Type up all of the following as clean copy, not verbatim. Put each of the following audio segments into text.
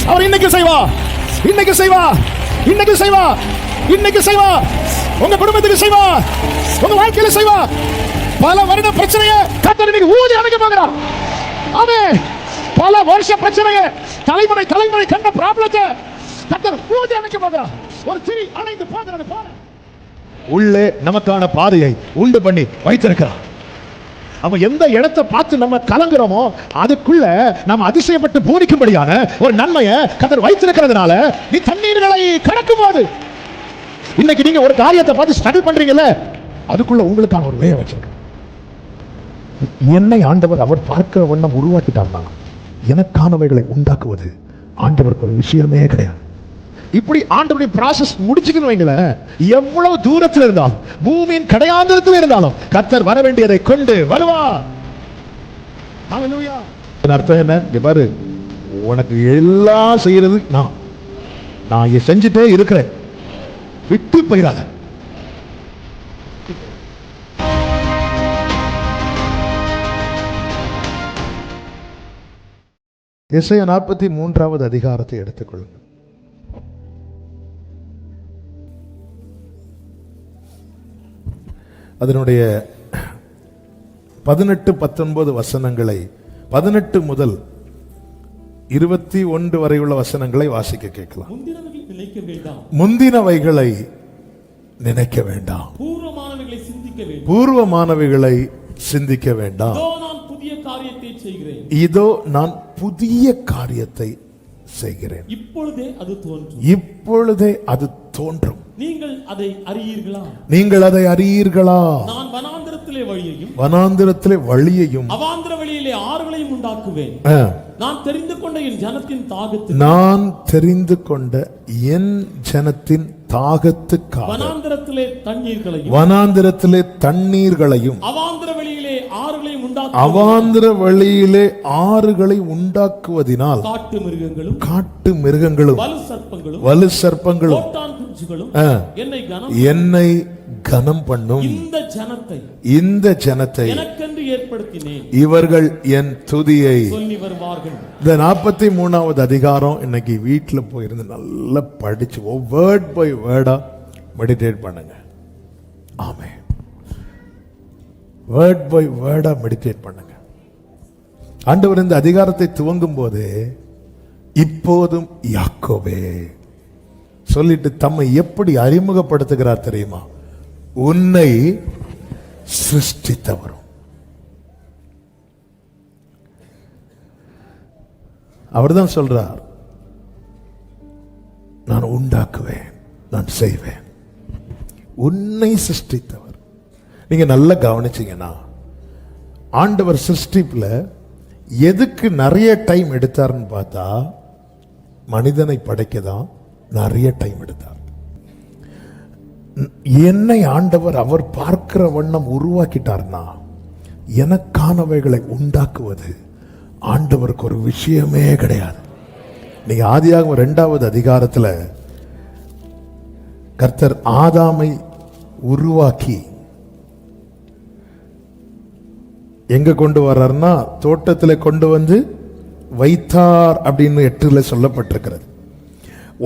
அவர் இன்னைக்கு செய்வா, இன்னைக்கு செய்வா, இன்னைக்கு செய்வா, இன்னைக்கு செய்வா. உங்க குடும்பத்துக்கு செய்வா, உங்க வாழ்க்கையில செய்வா. பல வருட பிரச்சனையை கர்த்தர் இன்னைக்கு ஊதி அமைக்க போகிறார். ஆமென். பல வருஷ பிரச்சனையை, தலைமுறை தலைமுறை கண்ட ப்ராப்ளத்தை கர்த்தர் ஊதி அமைக்க போகிறார். ஒரு திரி அணைந்து போகிறது போல உள்ளே நமக்கான பாதையை உண்டு பண்ணி வைத்திருக்கிறார். அவன் எந்த இடத்தை பார்த்து நம்ம கலங்குறோமோ அதுக்குள்ள நம்ம அதிசயப்பட்டு பூரிக்கும்படியான ஒரு நன்மையை கர்த்தர் வைத்திருக்கிறதுனால நீ தண்ணீர்களை கடக்கும் போது இன்னைக்கு நீங்க ஒரு காரியத்தை பார்த்து ஸ்ட்ரகிள் பண்றீங்கல்ல, அதுக்குள்ள உங்களுக்கான ஒரு வேலை வச்சிருக்க. என்னை ஆண்டவர் அவர் பார்க்கிற வண்ணம் உருவாக்கிட்டார்னா எனக்கானவைகளை உண்டாக்குவது ஆண்டவருக்கு ஒரு விஷயமே கிடையாது. இப்படி ஆண்டவருடைய ப்ராசஸ் முடிச்சுக்கணும் வைங்களேன். எவ்வளவு தூரத்தில் இருந்தாலும், பூமியின் கடையாந்தரத்தில் இருந்தாலும் கர்த்தர் வர வேண்டியதை கொண்டு வருவார். ஹல்லேலூயா. அர்த்தம் என்ன? இங்க பாரு, உனக்கு எல்லாம் செய்யறது நான் செஞ்சுட்டே இருக்கிறேன், விட்டு போயிடாத. எசையா 43வது அதிகாரத்தை எடுத்துக்கொள்ளுங்கள். அதனுடைய 18, 19 வசனங்களை, 18 முதல் 21 வரை உள்ள வசனங்களை வாசிக்க கேட்கலாம். முந்தினவைகளை நினைக்க வேண்டாம், பூர்வமானவைகளை சிந்திக்க வேண்டாம். இதோ நான் புதிய காரியத்தை செய்கிறேன், இப்பொழுதே அது தோன்றும். நீங்கள் அதை அறியீர்களா? நான் வனாந்திரத்திலே வழியையும் அவாந்திர வழியிலே ஆறுகளையும் உண்டாக்குவேன். நான் தெரிந்து கொண்ட என் ஜனத்தின் தாகத்துக்காக வனாந்திரத்திலே தண்ணீர்களையும் அவாந்திர வழியிலே ஆறுகளை உண்டாக்குவதினால் காட்டு மிருகங்களும் வலு சர்ப்பங்களும் என்னை கனம் பண்ணும். இந்த ஜனத்தை இவர்கள் என் துதியை. இந்த 43வது அதிகாரம் இன்னைக்கு வீட்டுல போயிருந்து நல்லா படிச்சு வேர்ட் பை வேர்டா மெடிடேட் பண்ணுங்க. ஆமென். வேர்ட் பை வேர்டா மெடிடேட் பண்ணுங்க. ஆண்டவர் இந்த அதிகாரத்தை துவங்கும் போது இப்போதும் யாக்கோபே சொல்லிட்டு தம்மை எப்படி அறிமுகப்படுத்துகிறார் தெரியுமா? உன்னை சிருஷ்டித்தவரும். அவர்தான் சொல்றார், நான் உண்டாக்குவேன், நான் செய்வேன். உன்னை சிருஷ்டித்தவர். நீங்க நல்லா கவனிச்சீங்கன்னா ஆண்டவர் சிருஷ்டிப்புல எதுக்கு நிறைய டைம் எடுத்தார்னு பார்த்தா மனிதனை படைக்கதான் நிறைய டைம் எடுத்தார். என்னை ஆண்டவர் அவர் பார்க்கிற வண்ணம் உருவாக்கிட்டார்னா எனக்கானவைகளை உண்டாக்குவது ஆண்டவருக்கு ஒரு விஷயமே கிடையாது. நீங்க ஆதியாகமம் 2வது அதிகாரத்துல கர்த்தர் ஆதாமை உருவாக்கி எங்க கொண்டு வர்றார்னா தோட்டத்துல கொண்டு வந்து வைத்தார் அப்படின்னு 8ல சொல்லப்பட்டிருக்கிறது.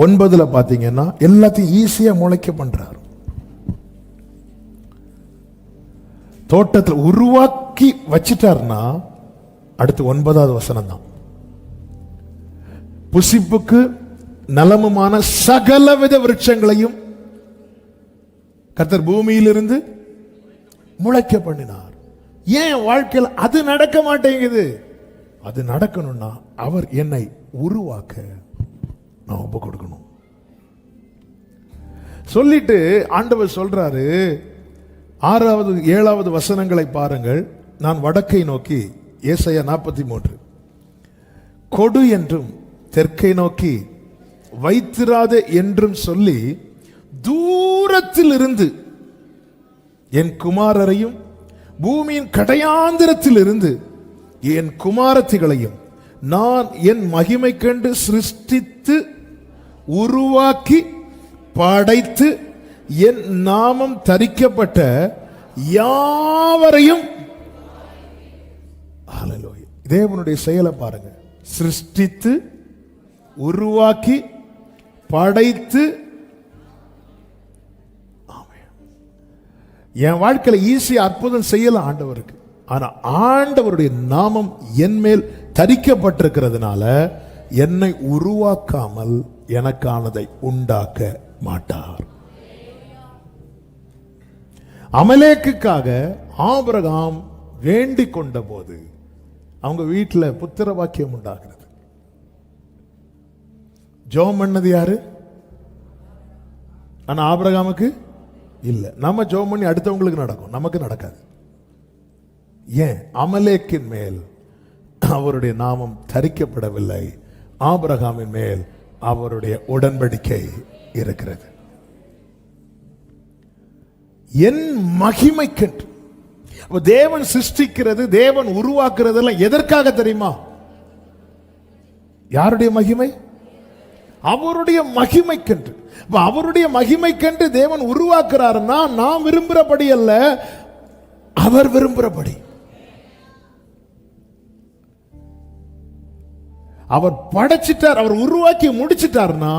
9ல பாத்தீங்கன்னா எல்லாத்தையும் ஈஸியா முளைக்க பண்றார். தோட்டத்தில் உருவாக்கி வச்சிட்டார்னா அடுத்து 9வது வசனம் தான். புசிப்புக்கு நலமுமான சகலவித விருட்சங்களையும் கர்த்தர் பூமியிலிருந்து முளைக்க பண்ணினார். ஏன் வாழ்க்கையில் அது நடக்க மாட்டேங்குது? அது நடக்கணும்னா அவர் என்னை உருவாக்க நான் ஒப்பு கொடுக்கணும். சொல்லிட்டு ஆண்டவர் சொல்றாரு, 6வது 7வது வசனங்களை பாருங்கள். நான் வடக்கை நோக்கி, ஏசாயா 43, கொடு என்றும் தெற்கை நோக்கி வைத்திராதே என்றும் சொல்லி தூரத்தில் இருந்து என் குமாரரையும் பூமியின் கடையாந்திரத்தில் இருந்து என் குமாரத்திகளையும் நான் என் மகிமை கண்டு சிருஷ்டித்து உருவாக்கி படைத்து என் நாமம் தரிக்கப்பட்ட யாவரையும். தேவனுடைய செயலை பாருங்க. சிருஷ்டித்து உருவாக்கி படைத்து. என் வாழ்க்கையில ஈஸியா அற்புதம் செய்யலாம் ஆண்டவருக்கு. ஆனா ஆண்டவருடைய நாமம் என் மேல் தரிக்கப்பட்டிருக்கிறதுனால என்னை உருவாக்காமல் எனக்கானதை உண்டாக்க மாட்டார். அமலேக்குக்காக ஆபிரகாம் வேண்டிக் கொண்ட போது அவங்க வீட்டில் புத்திர வாக்கியம் உண்டாகிறது. ஜெபம் பண்ணது யாரு? ஆனா ஆபிரகாமுக்கு இல்ல. நம்ம ஜெபம் பண்ணி அடுத்தவங்களுக்கு நடக்கும், நமக்கு நடக்காது. ஏன்? அமலேக்கின் மேல் அவருடைய நாமம் தரிக்கப்படவில்லை, ஆபிரகாமின் மேல் அவருடைய உடன்படிக்கை இருக்கிறது. என் மகிமைக்கென்று தேவன் சிருஷ்டிக்கிறது, தேவன் உருவாக்குறது எல்லாம் எதற்காக தெரியுமா? யாருடைய மகிமை? அவருடைய மகிமைக்கென்று. அவருடைய மகிமைக்கென்று தேவன் உருவாக்குறாருன்னா நாம் விரும்புகிறபடி அல்ல, அவர் விரும்புகிறபடி. அவர் படைச்சிட்டார், அவர் உருவாக்கி முடிச்சிட்டார்னா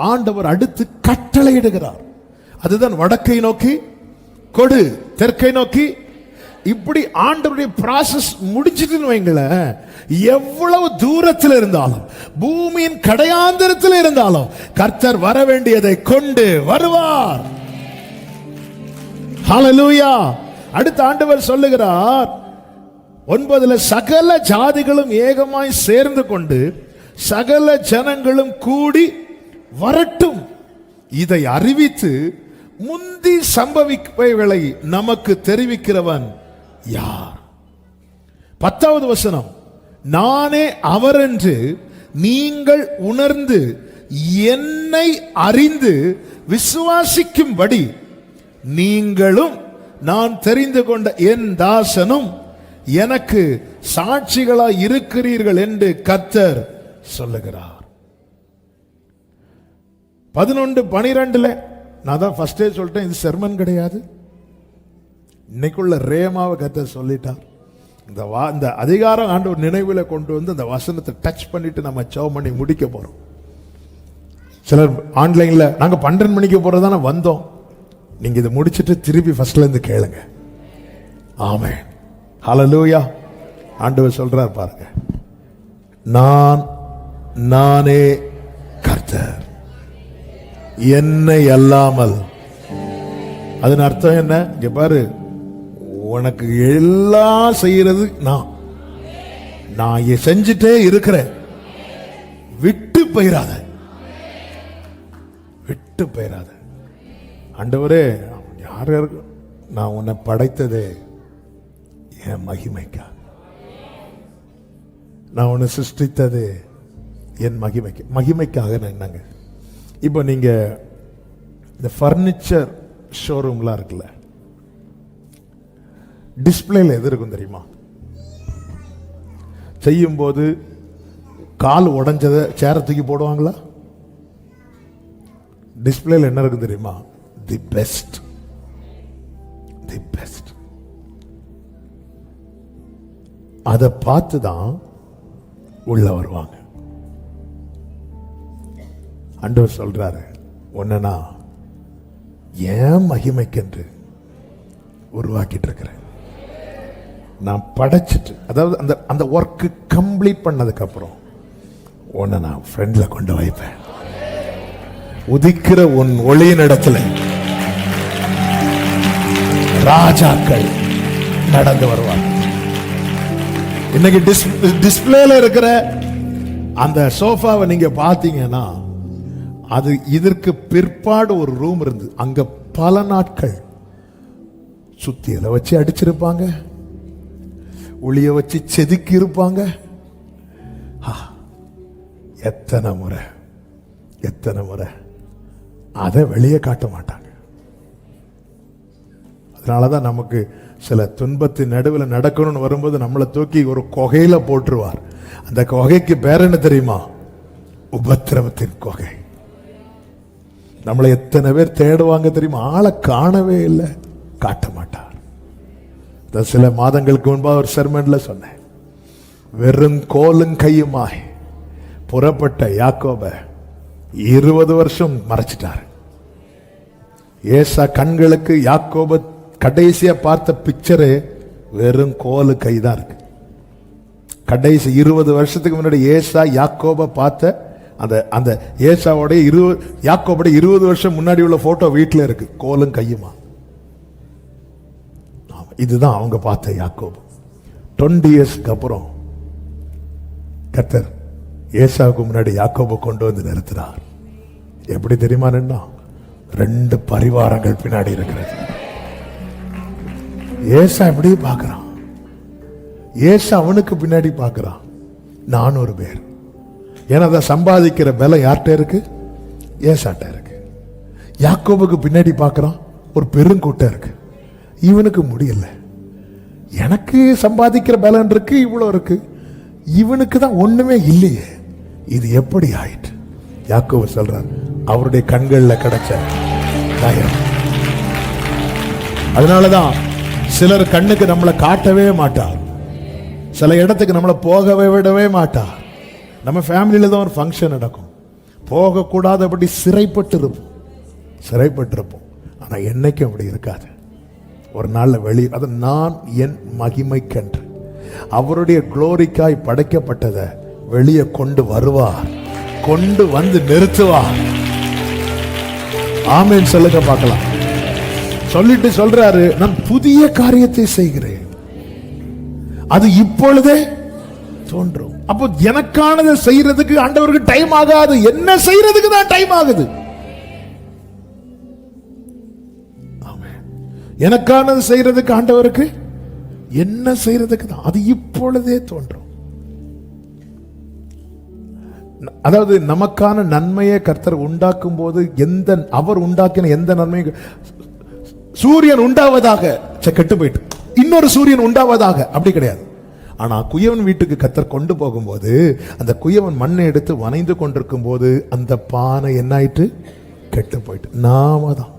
ஆண்டவர் அடுத்து கட்டளையிடுகிறார். அதுதான் வடக்கை நோக்கி கொடு, தெற்கை நோக்கி. இப்படி ஆண்டவருடைய ப்ராசஸ் முடிச்சிட்டுன்னு வைங்களேன், எவ்வளவு தூரத்தில் இருந்தாலும், பூமியின் கடையாந்தரத்தில் இருந்தாலும் கர்த்தர் வர வேண்டியதை கொண்டு வருவார். ஹல்லேலூயா. அடுத்த ஆண்டவர் சொல்லுகிறார் 9, சகல ஜாதிகளும் ஏகமாய் சேர்ந்து கொண்டு சகல ஜனங்களும் கூடி வரட்டும், இதை அறிவித்து முந்தி சம்பவிப்பவைகளை நமக்கு தெரிவிக்கிறவன் யார்? 10வது வசனம், நானே அவர் என்று நீங்கள் உணர்ந்து என்னை அறிந்து விசுவாசிக்கும்படி நீங்களும் நான் தெரிந்து கொண்ட என் தாசனும் எனக்கு சாட்சிகளாய் இருக்கிறீர்கள் என்று கர்த்தர் சொல்லுகிறார். 11-12 நான் தான் ஃபர்ஸ்டே சொல்லிட்டேன், இது செர்மன் கிடையாது. இன்னைக்குள்ள ரேமாவை கர்த்தர் சொல்லிட்டார். இந்த அதிகாரம் ஆண்டவர் நினைவில் கொண்டு வந்து அந்த வசனத்தை டச் பண்ணிட்டு நம்ம ஜெபம் பண்ணி முடிக்க போறோம். சிலர் ஆன்லைன்ல நாங்க 12 மணிக்கு போறதான வந்தோம். நீங்க இதை முடிச்சிட்டு திருப்பி ஃபர்ஸ்ட்ல இருந்து கேளுங்க. ஆமென். ஹல்லேலூயா. ஆண்டவர் சொல்றார் பாருங்க, நானே கர்த்தர், என்னை அல்லாமல். அதன் அர்த்தம் என்ன? இங்க பாரு, உனக்கு எல்லாம் செய்யறது நான் செஞ்சுட்டே இருக்கிறேன். விட்டு போயிராத, விட்டு போயிராத. ஆண்டவரே, யார் யாருக்கு நான் உன்னை படைத்ததே என் மகிமைக்கா, நான் உன்னை சிருஷ்டித்தது என் மகிமைக்காக. என்னங்க, இப்போ நீங்க இந்த பர்னிச்சர் ஷோரூம்லாம் இருக்குல்ல, டிஸ்பிளேல எது இருக்கும் தெரியுமா? செய்யும் போது கால் உடைஞ்சதை சேர தூக்கி போடுவாங்களா? டிஸ்பிளேல என்ன இருக்கும் தெரியுமா? The best, the best. அதை பார்த்து தான் உள்ள வருவாங்க. ஆண்டவர் சொல்றாரு, உன்னை ஏன் மகிமைக்கென்று உருவாக்கிட்டு இருக்கிறேன். நான் படைச்சிட்டு, அதாவது அந்த ஒர்க்கு கம்ப்ளீட் பண்ணதுக்கு அப்புறம் உன்னை நான் ஃப்ரெண்ட்ல கொண்டு வைப்பேன். உதிக்கிற உன் ஒளியின் இடத்துல ராஜாக்கள் நடந்து வருவாங்க. இன்னைக்கு டிஸ்பிளேல இருக்கிற அந்த சோஃபாவை நீங்க பாத்தீங்கன்னா, அது இதற்கு பிற்பாடு ஒரு ரூம் இருந்து அங்க பல நாட்கள் சுத்தியலை வச்சு அடிச்சிருப்பாங்க, ஒளிய வச்சு செதுக்கி இருப்பாங்க. எத்தனை முறை அதை வெளியே காட்ட மாட்டாங்க. அதனாலதான் நமக்கு சில துன்பத்தின் நடுவில் நடக்கணும்னு வரும்போது நம்மளை தூக்கி ஒரு குகையில போட்டுருவார். அந்த குகைக்கு பேர் என்ன தெரியுமா? உபத்திரவத்தின் குகை. நம்மளை எத்தனை பேர் தேடுவாங்க தெரியுமா? ஆளை காணவே இல்லை, காட்ட மாட்டார். சில மாதங்களுக்கு முன்பாக ஒரு செர்மன்ல சொன்னேன், வெறும் கோலும் கையுமாய் புறப்பட்ட யாக்கோபை 20 வருஷம் மறைச்சிட்டார். ஏசா கண்களுக்கு யாக்கோப கடைசியா பார்த்த பிக்சரு வெறும் கோலு கைதான் இருக்கு. கடைசி 20 வருஷத்துக்கு முன்னாடி ஏசா யாக்கோப பார்த்த அந்த ஏசாவோட யாக்கோபோட 20 வருஷம் முன்னாடி உள்ள போட்டோ வீட்டில் இருக்கு, கோலும் கையுமா. இதுதான் அவங்க பார்த்த யாக்கோபு. 20 இயர்ஸ்க்கு அப்புறம் கர்த்தர் ஏசாவுக்கு முன்னாடி யாக்கோபை கொண்டு வந்து நிறுத்தினார். எப்படி தெரியுமா? 2 பரிவாரங்கள் பின்னாடி இருக்கிறது. ஏசா எப்படி பார்க்கிறான்? ஏசா அவனுக்கு பின்னாடி பார்க்கிறான் 400 பேர். ஏன்னா அதை சம்பாதிக்கிற பலம் யார்கிட்ட இருக்கு? ஏசாட்ட இருக்கு. யாக்கோபுக்கு பின்னாடி பார்க்கிறான் ஒரு பெருங்கூட்டம் இருக்கு. இவனுக்கு முடியல. எனக்கு சம்பாதிக்கிற பலன் இருக்கு, இவ்வளவு இருக்கு, இவனுக்கு தான் ஒண்ணுமே இல்லையே, இது எப்படி ஆயிட்டு? யாக்கோபு சொல்றார், அவருடைய கண்கள்ல கிடைச்ச தயம். அதனாலதான் சிலர் கண்ணுக்கு நம்மளை காட்டவே மாட்டார், சில இடத்துக்கு நம்மளை போகவே விடவே மாட்டார். நம்ம ஃபேமிலியில தான் ஒரு ஃபங்க்ஷன் நடக்கும், போகக்கூடாதபடி சிறைப்பட்டிருப்போம். ஆனா என்னைக்கும் அப்படி இருக்காது. ஒரு நாள்ல வெளியே, அது நான் என் மகிமைக்கென்று அவருடைய குளோரிக்காய் படைக்கப்பட்டதை வெளியே கொண்டு வருவார், கொண்டு வந்து நிறுத்துவார். ஆமென் சொல்லுங்க பார்க்கலாம். சொல்லிட்டு சொல்றாரு, நான் புதிய காரியத்தை செய்கிறேன், அது இப்பொழுதே தோன்றும். அப்போ எனக்கானதை செய்யறதுக்கு ஆண்டவருக்கு டைம் ஆகாது, என்ன செய்யறதுக்கு தான் டைம் ஆகுது. எனக்கானது செய்யறதுக்கு ஆண்டவருக்கு என்ன செய்யறதுக்கு தான், அது இப்பொழுதே தோன்றும். அதாவது நமக்கான நன்மையை கர்த்தர் உண்டாக்கும் போது அவர் உண்டாக்கின எந்த நன்மையும், சூரியன் உண்டாவதாக கெட்டு போயிட்டு இன்னொரு சூரியன் உண்டாவதாக அப்படி கிடையாது. ஆனா குயவன் வீட்டுக்கு கர்த்தர் கொண்டு போகும்போது அந்த குயவன் மண்ணை எடுத்து வனைந்து கொண்டிருக்கும் போது அந்த பானை என்ன ஆயிட்டு? கெட்டு போயிட்டு. நாம தான்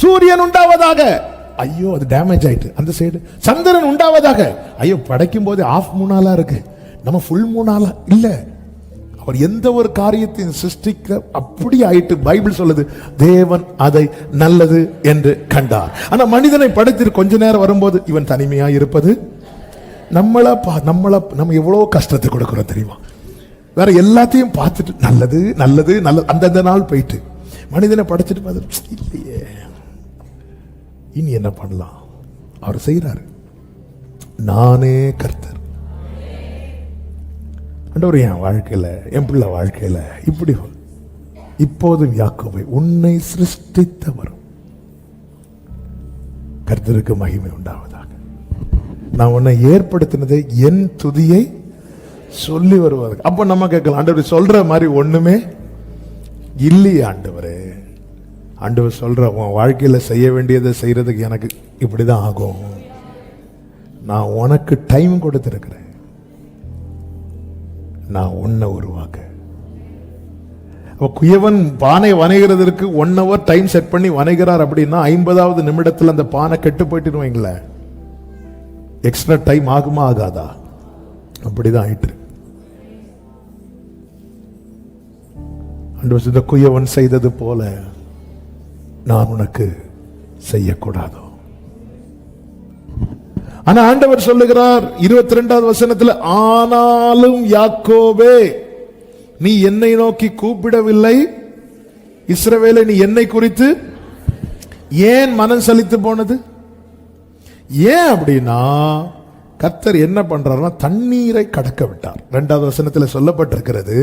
சூரியன் உண்டாவதாக, ஐயோ அது டேமேஜ் ஆயிட்டு அந்த சைடு. சந்திரன் உண்டாவதாக, ஐயோ படைக்கும் போது ஆஃப் மூணாலா இருக்கு, நம்ம ஃபுல் மூணாலா இல்ல. அவர் எந்த ஒரு காரியத்தையும் சிருஷ்டிக்க அப்படி ஆயிட்டு. பைபிள் சொல்லுது, தேவன் அதை நல்லது என்று கண்டார். ஆனா மனிதனை படைத்து கொஞ்ச நேரம் வரும்போது இவன் தனிமையா இருப்பது, நம்ம எவ்வளவு கஷ்டத்தை கொடுக்கிறோம் தெரியுமா? வேற எல்லாத்தையும் பார்த்துட்டு நல்லது நல்லது நல்லது அந்தந்த நாள் போயிட்டு மனிதனை படைச்சிட்டு பார்த்து இல்லையே, இனி என்ன பண்ணலாம்? அவர் செய்யறாரு, நானே கர்த்தர். ஆண்டவர் என் வாழ்க்கையில, என் பிள்ளை வாழ்க்கையில இப்படி இப்போதும் யாக்கோபை உன்னை சிருஷ்டித்தவர் கர்த்தருக்கு மகிமை உண்டாவதாக. நான் உன்னை ஏற்படுத்தினதை என் துதியை சொல்லி வருவாங்க. அப்ப நம்ம கேட்கலாம், ஆண்டவர் சொல்ற மாதிரி ஒண்ணுமே இல்லையே ஆண்டவரே. ஆண்டவர் சொல்ற, உன் வாழ்க்கையில செய்ய வேண்டியதை செய்யறதுக்கு எனக்கு இப்படிதான் ஆகும், நான் உனக்கு டைம் கொடுத்திருக்கிறேன், நான் உன்னை உருவாக்க. குயவன் பானை வனைகிறதுக்கு 1 hour டைம் செட் பண்ணி வனைகிறார் அப்படின்னா 50வது நிமிடத்தில் அந்த பானை கெட்டு போயிட்டு வைங்களேன், எக்ஸ்ட்ரா டைம் ஆகுமா ஆகாதா? அப்படிதான் ஆயிட்டு. இந்த குயவன் செய்தது போல நான் உனக்கு செய்யக்கூடாதோ? ஆனா ஆண்டவர் சொல்லுகிறார் 22வது வசனத்தில், ஆனாலும் யாக்கோபே நீ என்னை நோக்கி கூப்பிடவில்லை, இஸ்ரவேலை நீ என்னை குறித்து ஏன் மனம் சலித்து போனது? ஏன் அப்படின்னா கர்த்தர் என்ன பண்றாருன்னா தண்ணீரை கடக்க விட்டார். 2வது வசனத்தில் சொல்லப்பட்டிருக்கிறது,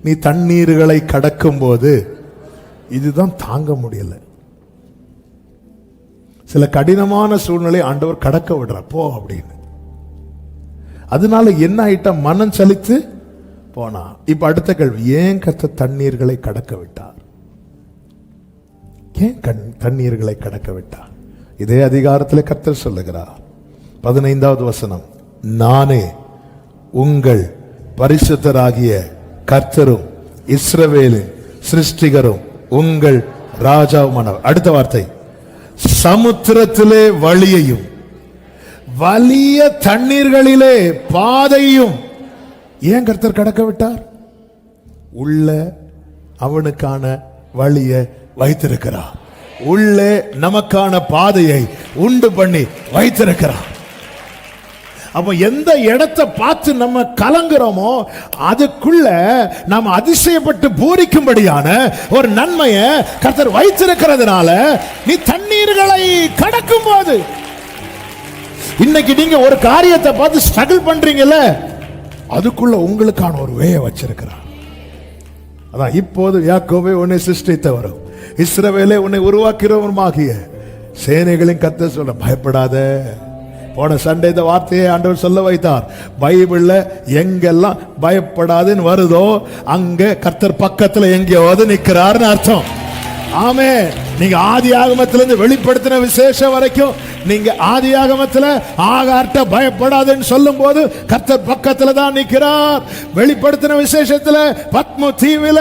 நீ தண்ணீர்களை கடக்கும் போது இதுதான் தாங்க முடியல. சில கடினமான சூழ்நிலை ஆண்டவர் கடக்க விடுறார், போ அப்படின்னு. அதனால என்ன ஆயிட்டா? மனம் சலித்து போனா. இப்ப அடுத்த கேள்வி, ஏன் கர்த்தர் தண்ணீர்களை கடக்க விட்டார்? ஏன் தண்ணீர்களை கடக்க விட்டார்? இதே அதிகாரத்தில் கர்த்தர் சொல்லுகிறார், 15வது வசனம், நானே உங்கள் பரிசுத்தராகிய கர்த்தரும் இஸ்ரவேலின் சிருஷ்டிகரும் உங்கள் ராஜாவுமானவர். அடுத்த வார்த்தை, சமுத்திரத்திலே வழியையும் வலிய தண்ணீர்களிலே பாதையும் ஏன் கர்த்தர் கடக்க விட்டார்? உள்ள அவனுக்கான வழியை வைத்திருக்கிறார். உள்ளே நமக்கான பாதையை உண்டு பண்ணி வைத்திருக்கிறார். அப்ப எந்த இடத்தை பார்த்து நம்ம கலங்குறோமோ அதுக்குள்ள நாம் அதிசயப்பட்டு பூரிக்கும்படியான ஒரு நன்மையை கர்த்தர் வைத்திருக்கிறதுனால நீ தண்ணீர்களை கடக்கும் போது, இன்னைக்கு நீங்க ஒரு காரியத்தை பார்த்து ஸ்ட்ரகிள் பண்றீங்கல்ல, அதுக்குள்ள உங்களுக்கான ஒரு வேயை வச்சிருக்கிறார். அதான் இப்போது யாக்கோபே உன்னை சிருஷ்டித்தவரும் இஸ்ரவேலே உன்னை உருவாக்கிறவருமாகிய சேனைகளின் கர்த்தர் சொல்ல, பயப்படாத. போன சண்டே இந்த வார்த்தையை ஆண்டவர் சொல்ல வைத்தார். பைபிள்ல எங்கெல்லாம் பயப்படாதுன்னு வருதோ அங்க கர்த்தர் பக்கத்துல எங்கேயாவது நிக்கிறாருன்னு அர்த்தம். ஆமே. நீங்க ஆதி ஆகமத்திலிருந்து வெளிப்படுத்தின விசேஷம் வரைக்கும் நீங்க ஆதி ஆகமத்தில் ஆகார்ட்ட பயப்படாதுன்னு சொல்லும் போது கர்த்தர் பக்கத்துல தான் நிற்கிறார். வெளிப்படுத்தின விசேஷத்துல பத்மு தீவில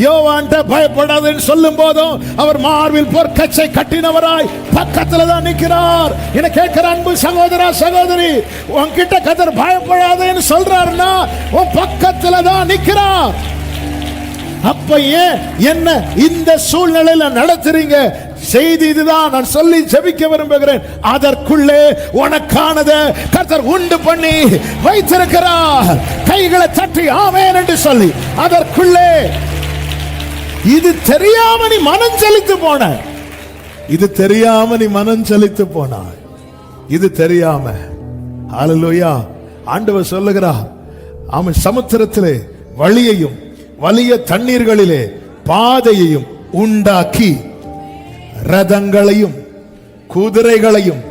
யோவான்ட்ட பயப்படாதுன்னு சொல்லும் போதும் அவர் மார்பில் பொற்கச்சை கட்டினவராய் பக்கத்துல தான் நிற்கிறார். என கேட்கிற அன்பு சகோதரா சகோதரி, உன்கிட்ட கர்த்தர் பயப்படாதுன்னு சொல்றாருன்னா உன் பக்கத்துல தான் நிற்கிறார். அப்ப ஏன் என்ன இந்த சூழ்நிலையில நடத்துறீங்க? செய்தி இதுதான். நான் சொல்லி ஜெபிக்க விரும்புகிறேன். அதற்குள்ளே உனக்கானதை கர்த்தர் உண்டு பண்ணி வைத்திருக்கிறார். கைகளை தட்டி ஆமென் என்று சொல்லி அதற்குள்ளே, இது தெரியாம நீ மனம் செலுத்து போன, இது தெரியாம நீ மனம் செலுத்து போனாய், இது தெரியாம. ஹல்லேலூயா. ஆண்டவர் சொல்லுகிறார், அவன் சமுத்திரத்திலே வழியையும் வலிய தண்ணீர்களிலே பாதையையும் உண்டாக்கி ரதங்களையும் குதிரைகளையும்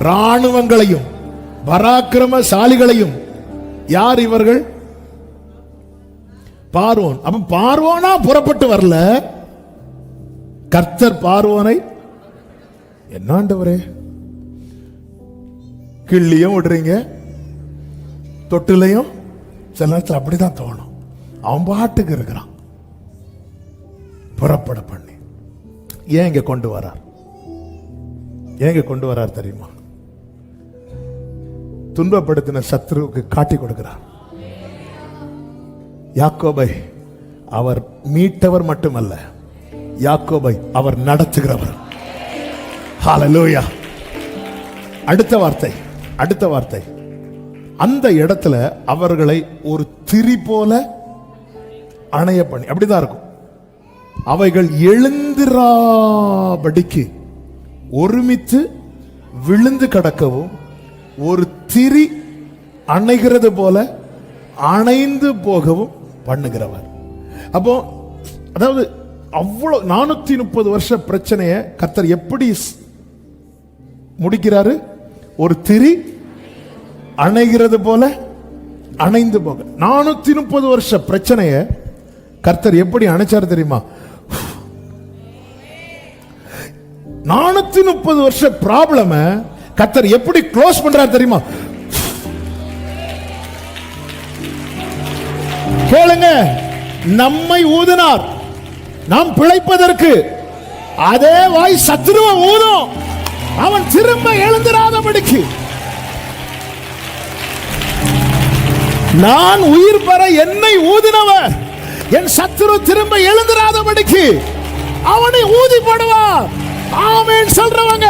ராணுவங்களையும் பராக்கிரமசாலிகளையும். யார் இவர்கள்? பார்வோன். அப்ப பார்வோனா புறப்பட்டு வரல, கர்த்தர் பார்வோனை என்னாண்டவரே கிள்ளியும் விடுறீங்க, தொட்டிலையும் சில நேரத்தில் அப்படிதான் தோணும். அவன் பாட்டுக்கு இருக்கிறான். புறப்பட பண்ணி ஏன் இங்க கொண்டு வரார்? ஏங்க கொண்டு வரார் தெரியுமா? துன்பப்படுத்தின சத்ருவுக்கு காட்டி கொடுக்கிறார். யாக்கோபை அவர் மீட்டவர் மட்டுமல்ல, யாக்கோபை அவர் நடத்துகிறவர். ஹல்லேலூயா. அடுத்த வார்த்தை, அந்த இடத்துல அவர்களை ஒரு திரி போல அணைய பண்ணி, அப்படிதான் இருக்கும். அவைகள் எழுந்திராபடிக்கு ஒருமித்து விழுந்து கடக்கவும் ஒரு திரி அணைகிறது போல அணைந்து போகவும் பண்ணுகிறவர். அப்போ அதாவது அவ்வளவு 430 வருஷ பிரச்சனையை கர்த்தர் எப்படி முடிக்கிறாரு? ஒரு திரி அணைகிறது போல அணைந்து போக. 430 வருஷ பிரச்சனையை கர்த்தர் எப்படி அணைச்சார் தெரியுமா? 430 வருஷ ப்ராப்ளம் கர்த்தர் எப்படி க்ளோஸ் பண்றார் தெரியுமா? கேளுங்க. நம்மை ஊதினார் நாம் பிழைப்பதற்கு, அதே வாய் சத்துருவை ஊதும் அவன் திரும்ப எழுந்திராதபடிக்கு. நான் உயிர் பெற என்னை ஊதினவர் என் சத்துரு திரும்ப எழுந்திராதபடிக்கு அவனை ஊதி போடுவார். ஆமென் சொல்றவங்க.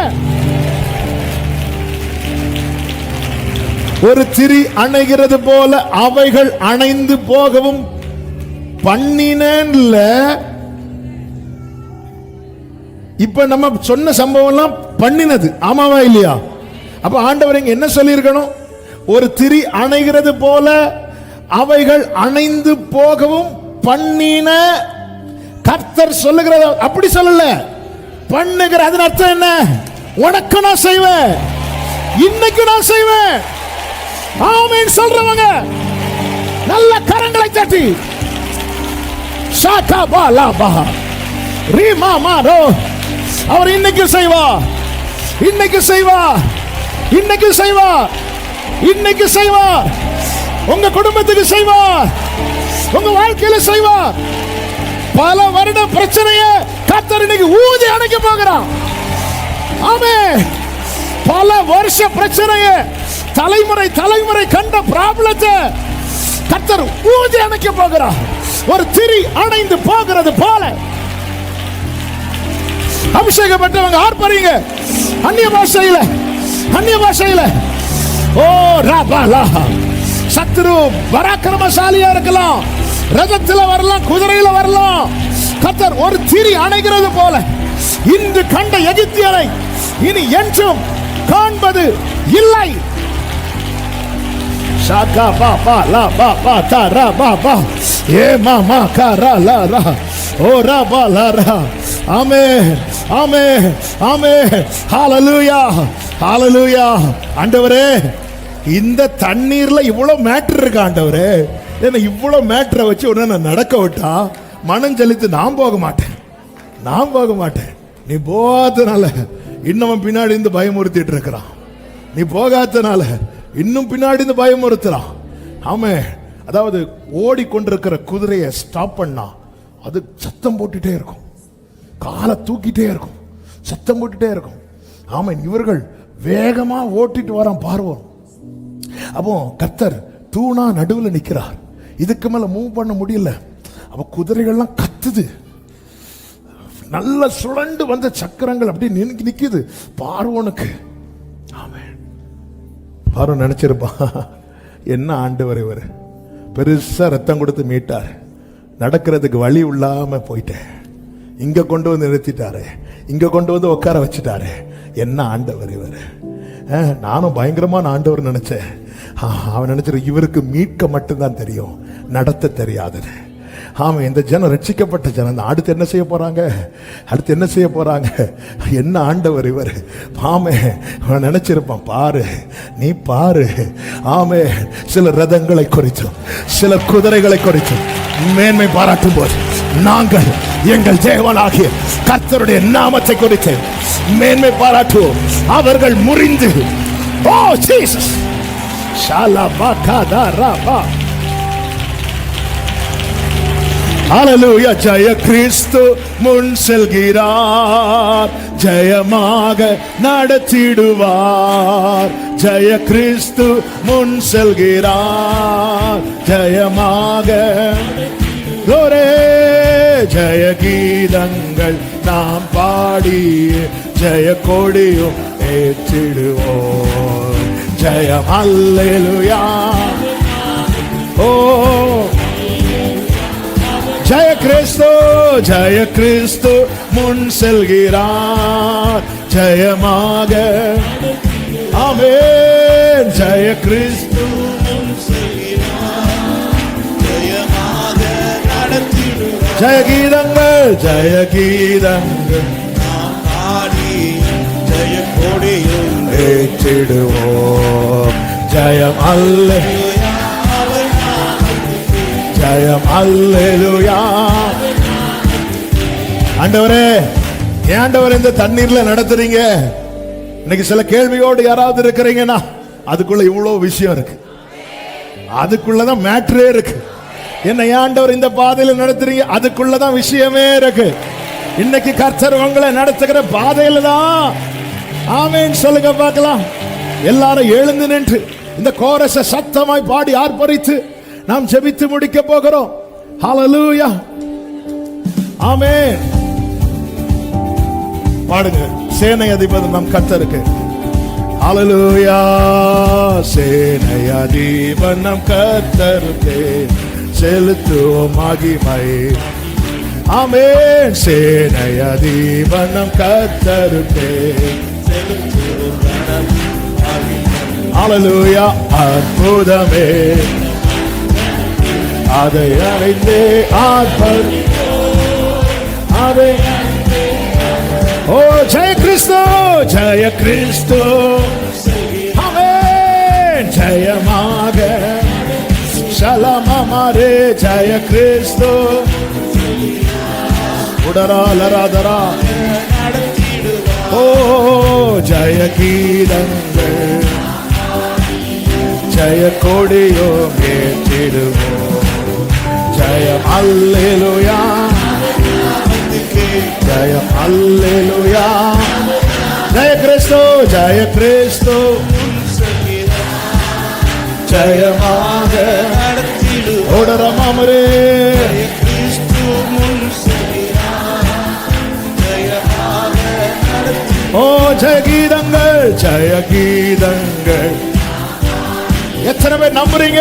ஒரு திரி அணைகிறது போல அவைகள் அணைந்து போகவும் பண்ணினேன்ல. இப்ப நம்ம சொன்ன சம்பவம் எல்லாம் பண்ணினது, ஆமாவா இல்லையா? அப்ப ஆண்டவர் இங்க என்ன சொல்லியிருக்கணும்? ஒரு திரி அணைகிறது போல அவைகள் அணைந்து போகவும் பண்ணின. கர்த்தர் சொல்லுகிறது அப்படி சொல்லல, பண்ணுகிற. அதன் அர்த்தம் என்ன? உனக்கு நான் செய்வேன், இன்னைக்கு நான் செய்வேன். ஆமென் சொல்றவங்க நல்ல கரங்களை தட்டி சாகா பாலா பா ரீமா மாரோ. அவர் இன்னைக்கு செய்வா, இன்னைக்கு செய்வா, இன்னைக்கு செய்வா, இன்னைக்கு செய்வா. உங்க குடும்பத்துக்கு செய்வா, உங்க வாழ்க்கையில செய்வா. பல வருட பிரச்சனையை கர்த்தர் இன்னைக்கு ஊதி அணைக்க போகிறான். ஆமென். பல வருஷ பிரச்சனையை, தலைமுறை கண்ட ப்ராப்ளத்தை கர்த்தர் ஊதி அணைக்க போகிறார். ஒரு திரி அணைந்து போகிறது போல அபிஷேகப்பட்டவங்க ஆர்ப்பரிங்க. அந்நிய பாஷையில ஓ ராபாலா. சத்துரு பராக்கிரமசாலியா இருக்கலாம், ரதத்துல வரலாம், குதிரையில வரலாம். கர்த்தர் ஒரு திரி அணைகிறது போல இன்று கண்ட எகிப்தியரை இனி என்றும் காண்பது இல்லை. ஷாகா பா பா லா பா பா தா ரா பா பா ஏ மாமா கரா லா ரா ஓ ரா பா லா ரா. ஆமென் ஆமென் ஆமென். ஹalleluya ஹalleluya. ஆண்டவரே, இந்த தண்ணீர்ல இவ்வளவு மேட்டர் இருக்கு ஆண்டவரே. என்ன இவ்வளவு மேட்டரை வச்சு உடனே நான் நடக்க விட்டா மனம் செலுத்து நான் போக மாட்டேன். நீ போகாதனால இன்னும் பின்னாடி இருந்து பயமுறுத்திட்டு இருக்கிறான். நீ போகாதனால இன்னும் பின்னாடி இருந்து பயமுறுத்துறான். ஆமே, அதாவது ஓடிக்கொண்டிருக்கிற குதிரையை ஸ்டாப் பண்ணா அது சத்தம் போட்டுட்டே இருக்கும், காலை தூக்கிட்டே இருக்கும், சத்தம் போட்டுட்டே இருக்கும். ஆமேன். இவர்கள் வேகமா ஓட்டிட்டு வரான் பார்வோம். அப்போ கர்த்தர் தூணா நடுவில் நிற்கிறார். இதுக்கு மேல மூவ் பண்ண முடியல. அப்ப குதிரைகள்லாம் கத்துது, நல்ல சுழண்டு வந்த சக்கரங்கள் அப்படி நிக்குது பார்வோனுக்கு. ஆமென். பார்வோன் நினைச்சிருப்பான், என்ன ஆண்டவர் இவர் பெருசா ரத்தம் கொடுத்து மீட்டார், நடக்கிறதுக்கு வழி இல்லாம போயிட்டேன், இங்க கொண்டு வந்து நிறுத்திட்டாரு, இங்க கொண்டு வந்து உட்கார வச்சுட்டாரு, என்ன ஆண்டவர் இவர். நானும் பயங்கரமான ஆண்டவர் நினைச்சேன். அவன் நினைச்சிரு இவருக்கு மீட்க மட்டும்தான் தெரியும், நடத்த தெரியாது. ஆமா, இந்த ஜனம் ரட்சிக்கப்பட்ட ஜனம். அடுத்து என்ன செய்ய போறாங்க, என்ன ஆண்டவர் இவர். ஆமே, அவன் நினைச்சிருப்பான், பாரு நீ பாரு. ஆமே, சில ரதங்களை குறித்தும் சில குதிரைகளை குறித்தும் மேன்மை பாராட்டும் போது நாங்கள் எங்கள் தேவனாகிய கர்த்தருடைய நாமத்தை குறித்து மேன்மை பாராட்டுவோம். அவர்கள் முறிந்து ஓ ஜீசஸ் ஷாலா பாகாதா ராபா. ஹalleluya. ஜெய கிறிஸ்து முன் செல்கிறார், ஜெயமாக நடத்திடுவார். ஜெய கிறிஸ்து முன் செல்கிறார், ஜெயமாக. ஒரே ஜெய கீதங்கள் நாம் பாடி ஜெய கொடியும் ஏற்றிடுவோம். ஜெயம் அல்லேலூயா. ஓ ஜெய கிறிஸ்து முன் செல்கிறார், ஜெயமாக. ஆமென். ஜெய கிறிஸ்து முன் செல்கிறார், ஜெயமாக நடத்திடுவார். ஜெய கீதங்கள் நாம் பாடி ஜெய கொடியும் ஏற்றிடுவோம். ஜெயம் அல்லேலூயா, ஜெயம் அல்லேலூயா. ஆண்டவரே, ஏண்டவர் இந்த தண்ணீர்ல நடத்துறீங்க? இன்னைக்கு சில கேள்வியோடு யாராவது இருக்கிறீங்கன்னா அதுக்குள்ள இவ்வளவு விஷயம் இருக்கு, அதுக்குள்ளதான் மேட்டரே இருக்கு. என்ன ஆண்டவர் இந்த பாதையில நடத்துறீங்க? அதுக்குள்ளதான் விஷயமே இருக்கு. இன்னைக்கு கர்த்தர் உங்களை நடத்துகிற பாதையில தான். ஆமென் சொல்லுங்க பார்க்கலாம். எல்லாரும் எழுந்து நின்று இந்த கோரஸ சத்தமாய் பாடி ஆர்ப்பரித்து நாம் ஜெபித்து முடிக்க போகிறோம். ஹalleluya. ஆமென். பாடுங்க. சேனை அதிபதி நம் கர்த்தருக்கு. ஹalleluya. சேனை அதிபதி நம் கர்த்தருக்கு செலுத்துவோம் மகிமை. ஆமென். சேனை அதிபதி நம் கர்த்தருக்கு செலுத்துவோம் மகிமை. ஹalleluya. அற்புதமே அதை அறிந்தே அதை. ஓ ஜெய கிறிஸ்து. ஆமென். ஜெயமாக ஷலமமரே. ஜெய கிறிஸ்து உடராலராதரா. ஓ ஜெய கீதங்கள் ஜெய கொடியோ ஏற்றிடுவோம். ஜெயம் அல்லேலூயா, ஜெயம் அல்லேலூயா. ஜெய கிறிஸ்து, ஜெய கிறிஸ்து, ஜெயமாக ஓடரமாமரே ஓ ஜெயகீதங்கள் ஜெயகீதங்கள். எத்தனை பேர் நம்புறீங்க?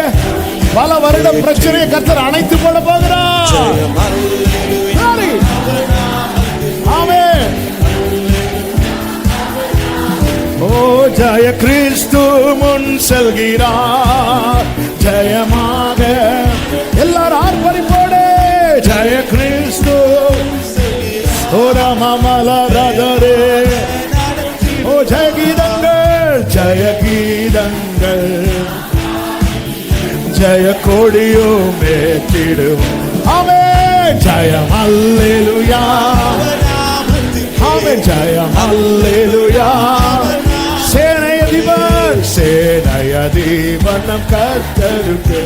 பல வருட பிரச்சனையை கர்த்தர் அணைத்து கொள்ள போகிறார். ஆமென். ஓ ஜெய கிறிஸ்து முன் செல்கிறார் ஜெயமாக. எல்லாரும் ஆர்ப்பரிப்போடு ஜெய கிறிஸ்து. ஓ ராமமலரதரே ஓ ஜெயகீதங்கள் ஜெயகீதங்கள். ஜெய கொடியும் ஏற்றிடும். ஆமென். ஜெயம் அல்லேலூயா. ஆமென். ஜெயம் அல்லேலூயா. சேனையதிபர் சேனையதிபர் நம் கர்த்தருக்கு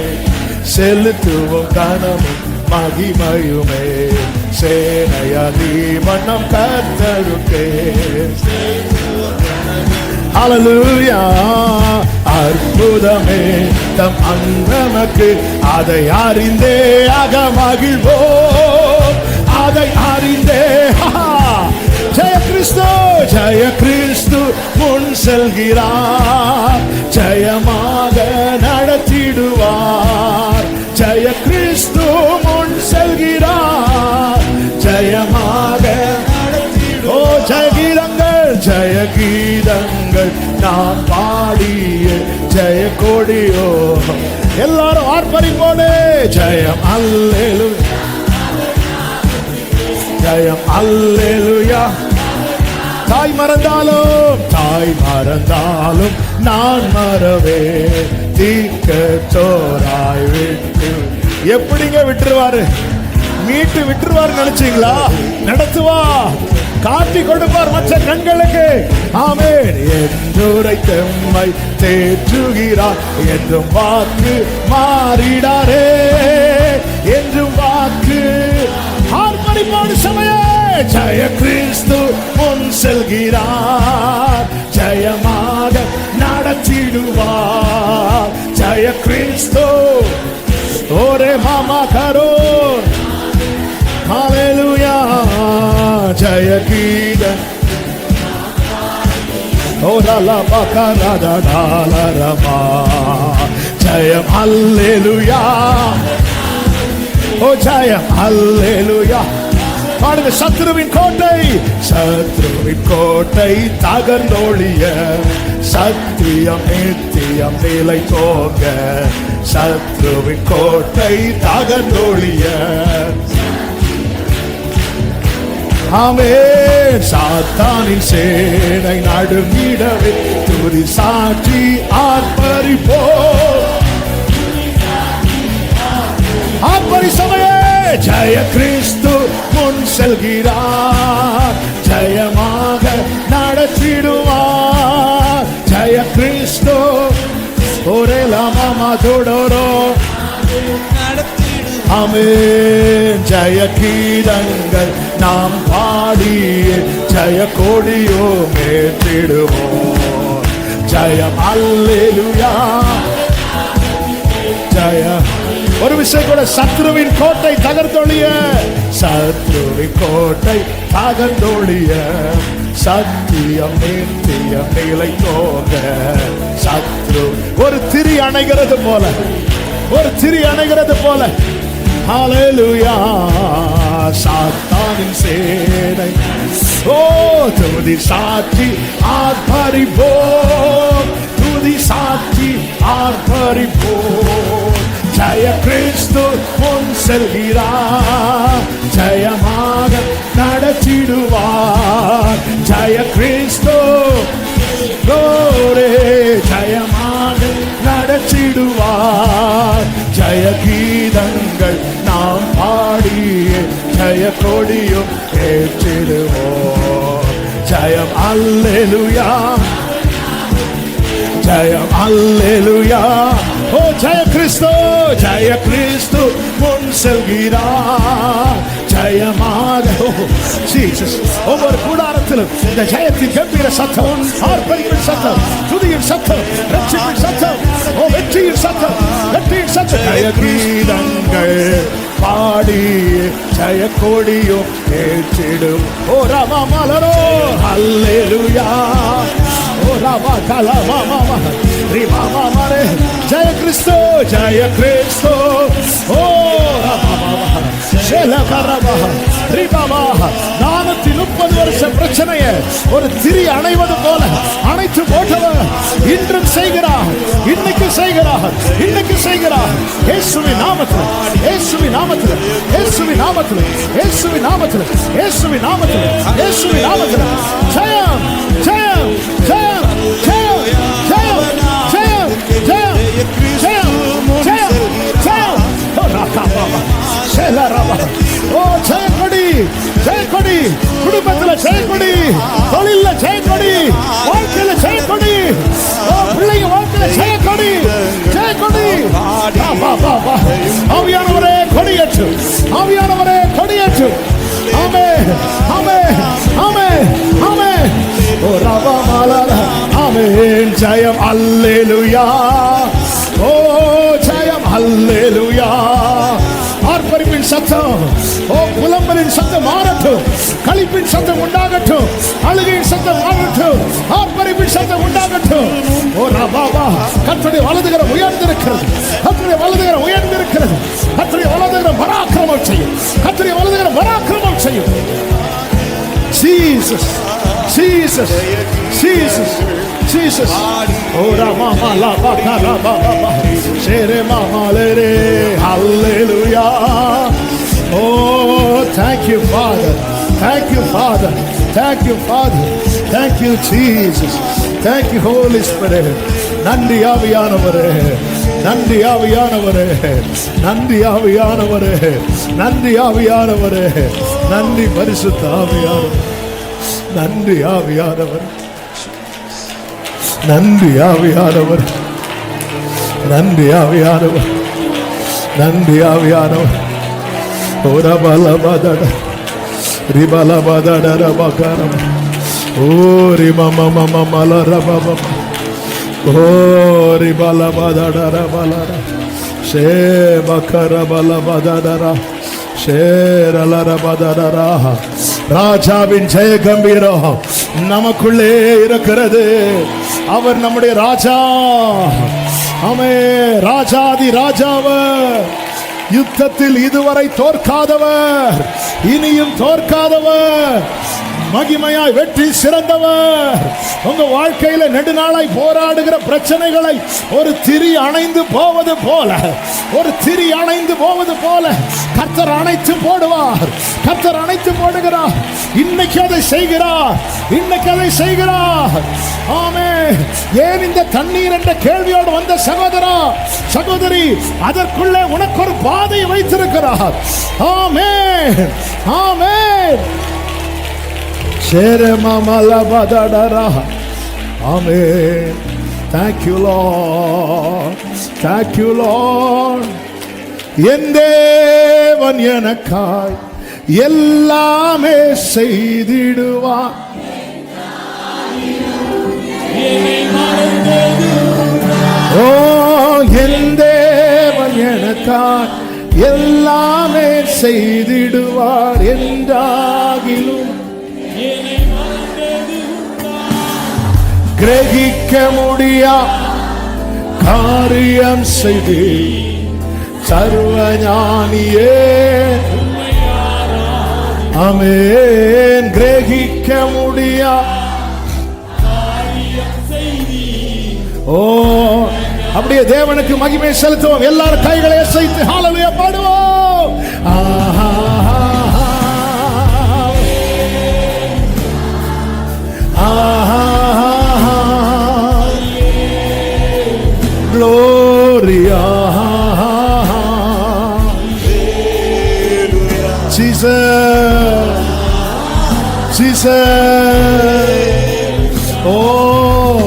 செலுத்துவோம் கனமும் மகிமையுமே. சேனையதிபர் நம் கர்த்தருக்கு. ஹல்லேலூயா. அற்புதமே தம் அங்கமக்கு அதை அறிந்தே ஆக மகிழ்வோம். அதை அறிந்தே. ஜெய கிறிஸ்து ஜெய கிறிஸ்து முன் செல்கிறார் ஜெயமாக நடத்திடுவார். ஜெய கிறிஸ்து முன் செல்கிறார் ஜெயமாக. ஓ ஜெயகீதங்கள் ஜெயகீதங்கள் நாம் பாடிய ஜெய கொடியோ. எல்லாரும் ஆர்ப்பரிப்போடு ஜெயம் அல்லேலூயா. ஜெயம் அல்லேலூயா. தாய் மறந்தாலும் நான் மறவே தீக்கச்சோராய் விட்டு. எப்படிங்க விட்டுருவாரு? மீட்டு விட்டுருவார் நினைச்சீங்களா? நடத்துவா, காட்டி கொடுப்பார் மற்ற கண்களுக்கு. ஆமென். என்றுரை தெம்மை தேற்றுகிறார் என்றும் வாக்கு மாறிடாரே. என்றும் வாக்கு. ஆர்ப்பரிப்பாடு சமய ஜெய கிறிஸ்து முன் செல்கிறார் ஜெயமாக நடத்திடுவார். ஜெய கிறிஸ்து. ஓரே மாமா கரோ. ஹல்லேலூயா. ஜெயகீத. ஓ லலா பகரதலரமா. ஜெயம் அல்லேலூயா. ஓ ஜெயம் அல்லேலூயா. பாடுங்க. சத்ருவின் கோட்டை சத்ருவின் கோட்டை தகர்ந்தொழிய சத்தியம் நித்தியம் நிலை போக. சத்ருவின் கோட்டை தகர்ந்தொழிய. ஆமென். சாத்தானின் சேனை நடுங்கிடவே துதி சாற்றி ஆர்ப்பரிப்போம். ஆர்ப்பரி சமய ஜெய கிறிஸ்து முன் செல்கிறார் ஜெயமாக நடத்திடுவார். ஜெய கிறிஸ்து. ஒரே லாமா தோடோரோ. ஆமென். ஜெய கீதங்கள் நாம் பாடிய ஜெய கொடியோ ஏற்றிடுவோம். ஜெயம் அல்லேலூயா. ஜெய. ஒரு விஷயம் கூட. சத்ருவின் கோட்டை தகர்ந்தொழிய சத்ருவின் கோட்டை தகர்ந்தொழிய சத்தியம் நித்தியம் நிலை போக. சத்ரு ஒரு திரி அணைகிறது போல, ஒரு திரி அணைகிறது போல. ஹல்லேலூயா. சாத்தானின் சேனை ஓ துதி சாட்சி ஆர்ப்பரிப்போம். துதி சாட்சி ஆர்ப்பரிப்போம். ஜெய கிறிஸ்து முன் செல்கிறார் ஜெயமாக நடத்திடுவார். ஜெய கிறிஸ்து. ஜெயமாக நடத்திடுவார். ஜெய கீதங்கள் நாம் பாடிய ஜெய கொடியும் ஏற்றிடுவோம். ஜெயம் அல்லேலூயா. ஜெயம் அல்லேலூயா. ஓ ஜெய கிறிஸ்து ஜெய கிறிஸ்து முன் செல்கிறார் ஜெயமாக. ஜீசஸ். ஒவ்வொரு கூடாரத்திலும் இந்த ஜெயத்தின் கம்பீர சத்தம், ஆர்ப்பரிப்பின் சத்தம், துதியின் சத்தம், ரட்சிப்பின் சத்தம், ஓ வெற்றியின் சத்தம், வெற்றியின் ஜெய கீதங்கள் பாடி ஜெய கொடியும் ஏற்றிடும். ஓ ராமா மலரோ அல்லேலூயா. ஓ ராமா கலமா மாமா ரிமாமா மரே ஜெய கிறிஸ்து ஜெய கிறிஸ்து. ஓ ராமா மாமா ஷேல கரமா ரிமாமா 430 வருஷ பிரச்சனையை ஒரு திரி அணைவது போல அணைத்து போட்டவர் இன்றும் செய்கிறார். இன்னைக்கு செய்கிறார். இன்னைக்கு செய்கிறார். இயேசுவின் நாமத்தில், இயேசுவின் நாமத்தில், இயேசுவின் நாமத்தில், இயேசுவின் நாமத்தில், இயேசுவின் நாமத்தில், இயேசுவின் நாமத்தில் ஜெயம் ஜெயம் ஜெயம் ஜெயம் ஜெயம் ஜெயம் ஜெயம் ஜெயம் ஜெயம் ஜெயம். ஓ ஜெயக்கொடி ஜெயக்கொடி, குடும்பத்தில் ஜெயக்கொடி, தொழில ஜெயக்கொடி, வாழ்க்கையில ஜெயக்கொடி, பிள்ளைங்க வாழ்க்கையில ஜெயக்கொடி ஜெயக்கொடி. ஆவியானவரே கொடியேற்று, ஆவியானவரே கொடியேற்று. ஆமென் ஆமென் ஆமென் ஆமென். ஓ ரவா மலர ஆமென். ஜெயம் அல்லேலூயா. ஓ ஜெயம் அல்லேலூயா. ஆர்ப்பரிப்பின் சத்தம், ஓ புலம்பலின் சத்தம் மாறட்டும், களிப்பின் சத்தம் உண்டாகட்டும், அழுகையின் சத்தம் மாறட்டும், ஆர்ப்பரிப்பின் சத்தம் உண்டாகட்டும். ஓ ரபாபா, கர்த்தருடைய வலதுகரம் உயர்ந்திருக்கிறது, கர்த்தருடைய வலதுகரம் உயர்ந்திருக்கிறது, கர்த்தருடைய வலதுகரம் பராக்கிரமம் செய்யும், கர்த்தருடைய வலதுகரம் பராக்கிரமம் செய்யும். Jesus Jesus Jesus Jesus. Oh Rama la ba ka la ba ba. Shere mama le re. Hallelujah. Oh, thank you Father. Thank you Father. Thank you Father. Thank you Jesus. Thank you Holy Spirit. நன்றி ஆவியானவரே, நன்றி ஆவியானவரே, நன்றி ஆவியானவரே, நன்றி ஆவியானவரே, நன்றி பரிசுத்த ஆவியானவரே, நன்றி ஆவியானவரே, நன்றி ஆவியானவர், நன்றி ஆவியானவர், நன்றி ஆவியானவர். ஓரபலபதட ரிபலபதட ரபகரம் ஓ ரிமமமமலரபப ஓ ரிபலபதட ரபலர ஷே பகரபலபதட ஷேரலரபதட. ராஜாவின் ஜெய கம்பீரம் நமக்குள்ளே இருக்கிறது. அவர் நம்முடைய ராஜா. ஆமென். ராஜாதி ராஜாவர், யுத்தத்தில் இதுவரை தோற்காதவர், இனியும் தோற்காதவர், மகிமையாய் வெற்றி சிறந்தவர். உங்க வாழ்க்கையில நெடுநாளாய் போராடுகிற பிரச்சனைகளை ஒரு திரி அணைந்து போவது போல, ஒரு திரி அணைந்து போவது போல கர்த்தர் அணைத்து போடுவார். கர்த்தர் அணைத்து போடுகிறார். இன்னைக்கு அதை செய்கிறார். இன்னைக்கு அதை செய்கிறார். ஆமென். ஏன் இந்த தண்ணீர் என்ற கேள்வியோடு வந்த சகோதரா சகோதரி, அதற்குள்ளே உனக்கு ஒரு பாதையை வைத்திருக்கிறார். ஆமென் ஆமென். Shere mama la badadara. Amen. Thank you Lord. Thank you Lord. என் தேவன் எனக்காய் எல்லாமே செய்திடுவார். ஓ என் தேவன் எனக்காய் எல்லாமே செய்திடுவார். என்றாகிலும் கிரகிக்க முடியா காரியம் செய்து சர்வஞானியே. ஆமென். கிரகிக்க முடியா. ஓ அப்படியே தேவனுக்கு மகிமை செலுத்துவோம். எல்லாரும் கைகளை அசைத்து ஹல்லேலூயா பாடுவோம். ஆஹா ஆஹா Gloria, Jesus, Jesus, oh,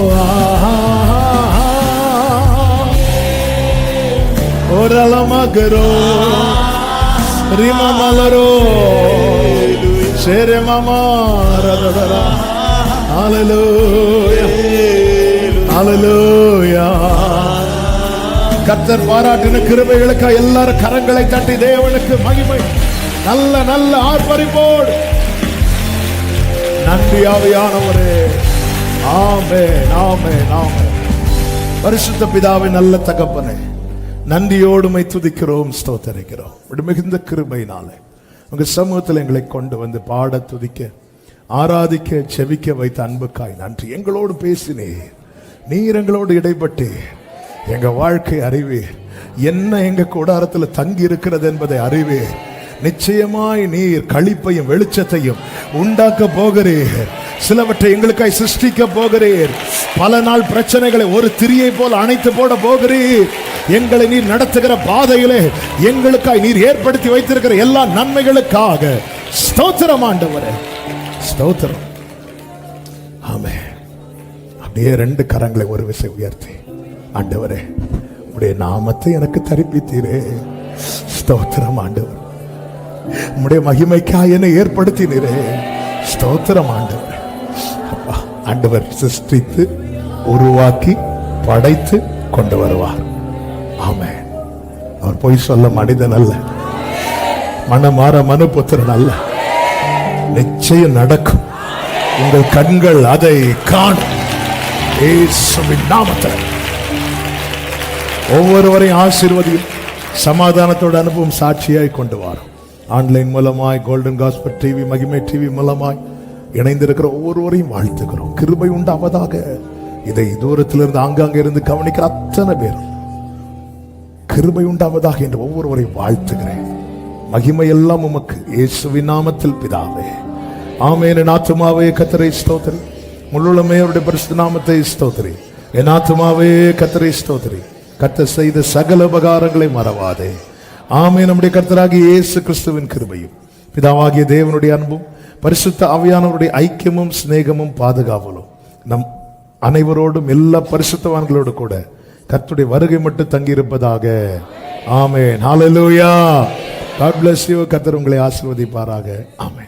orala magaro, rima malaro, shere mama radadara, hallelujah, hallelujah. கர்த்தர் பாராட்டின கிருபைகளுக்கு எல்லாரும் கரங்களை தட்டி தேவனுக்கு மகிமை. நல்ல நல்ல ஆர்ப்பரிப்போடு நன்றி ஆவியானவரே. ஆமென், ஆமென், ஆமென். பரிசுத்த பிதாவே, நல்ல தகப்பனே, நன்றியோடுமை துதிக்கிறோம், ஸ்தோத்தரிக்கிறோம். மிகுந்த கிருபையினாலே உங்க சமூகத்தில் எங்களை கொண்டு வந்து பாட, துதிக்க, ஆராதிக்க, செவிக்க வைத்த அன்புக்காய் நன்றி. எங்களோடு பேசினீர், நீர் எங்களோடு இடைப்பட்டு எங்க வாழ்க்கை அறிவீர், என்ன எங்க கூடாரத்தில் தங்கி இருக்கிறது என்பதை அறிவீர். நிச்சயமாய் நீர் களிப்பையும் வெளிச்சத்தையும் உண்டாக்க போகிறீர். சிலவற்றை எங்களுக்காய் சிருஷ்டிக்க போகிறீர். பல நாள் பிரச்சனைகளை ஒரு திரியை போல் அணைத்து போட போகிறீர். எங்களை நீர் நடத்துகிற பாதையிலே எங்களுக்காய் நீர் ஏற்படுத்தி வைத்திருக்கிற எல்லா நன்மைகளுக்காக ஸ்தோத்திரம் ஆண்டவரே, ஸ்தோத்திரம். ஆமென். அப்படியே 2 கரங்களை ஒரு விசை உயர்த்தி, ஆண்டவரே உம்முடைய நாமத்தை எனக்கு தரிப்பித்தீரே, ஸ்தோத்திரம் ஆண்டவர். உம்முடைய மகிமைக்காய் என்னை ஏற்படுத்தினீரே, ஸ்தோத்திரம் ஆண்டவர். அப்பா, ஆண்டவர் சிருஷ்டித்து உருவாக்கி படைத்து கொண்டு வருவார். ஆமென். அவர் பொய் சொல்ல மனிதன் அல்ல, மனமாற மனுபுத்திரன் அல்ல. நிச்சயம் நடக்கும். உங்கள் கண்கள் அதை காணும். இயேசுவின் நாமத்தில் ஒவ்வொருவரையும் ஆசீர்வதியும், சமாதானத்தோடு அனுபவம் சாட்சியாய் கொண்டு வரும். ஆன்லைன் மூலமாய், கோல்டன் காஸ்பல் டிவி, மகிமை டிவி மூலமாய் இணைந்திருக்கிற ஒவ்வொருவரையும் வாழ்த்துக்கிறோம். கிருபை உண்டாவதாக. இதை தூரத்திலிருந்து ஆங்காங்கே இருந்து கவனிக்கிற அத்தனை பேரும் கிருபை உண்டாவதாக என்று ஒவ்வொருவரையும் வாழ்த்துகிறேன். மகிமை எல்லாம் உமக்கு, இயேசுவின் நாமத்தில் பிதாவே, ஆமென். என் ஆத்துமாவே கர்த்தரை ஸ்தோத்திரி, முழுமே அவருடைய பரிசுத்த நாமத்தை ஸ்தோத்திரி. என் ஆத்துமாவே கர்த்தரை ஸ்தோத்திரி, கர்த்தர் செய்த சகல உபகாரங்களை மறவாதே. ஆமென். நம்முடைய கர்த்தராகிய இயேசு கிறிஸ்துவின் கிருபையும், பிதாவாகிய தேவனுடைய அன்பும், பரிசுத்த ஆவியானவருடைய ஐக்கியமும் சிநேகமும் பாதுகாவலும் நம் அனைவரோடும், எல்லா பரிசுத்தவான்களோடு கூட கர்த்தருடைய வருகை மட்டும் தங்கியிருப்பதாக. ஆமென். ஹல்லேலூயா. God bless you. கர்த்தர் உங்களை ஆசீர்வதிப்பாராக. ஆமென்.